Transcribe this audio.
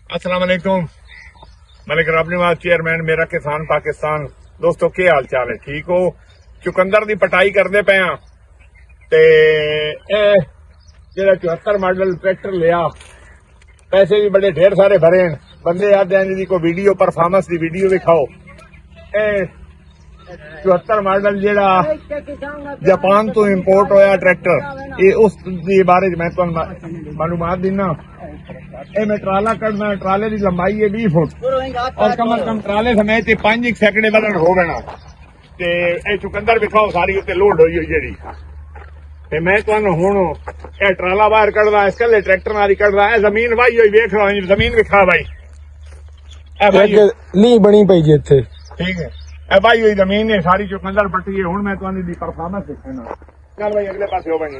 अस्सलाम वालेकुम। मलिक रबनीवाज चेयरमैन मेरा किसान पाकिस्तान। दोस्तों की हाल चाल है? ठीक हो? चुकंदर की पटाई करते पे हाँ ते जेड़ा 74 मॉडल ट्रैक्टर लिया, पैसे भी बड़े ढेर सारे भरे हैं। बंदे आते हैं जी को वीडियो परफॉर्मेंस की वीडियो दिखाओ। 74 मॉडल जेड़ा जापान तो इंपोर्ट होया ट्रैक्टर, ये उस बारे मैं मालूमात देना। मैं ट्राला कढ़ना, ट्राले की लंबाई है 20 फुट और कम अज कम ट्राले समेत 5 सैकड़े वजन हो गया। ते चुकंदर विखाओ सारी उत्ते लोड हुई जी। ते मैं तुहानू हुण ए ट्राला बाहर कढ़दा, इस कल्ले ट्रैक्टर नाल कढ़दा। ए जमीन वाही हुई वेख लो, जमीन विखा भाई, ली बनी पई जी इत्थे। ठीक है, ए वाही हुई जमीन है सारी, चुकंदर पट्टी है। हुण मैं तुहानू दी परफॉर्मेंस दिखाना। चल भाई अगले पासे हो भाई।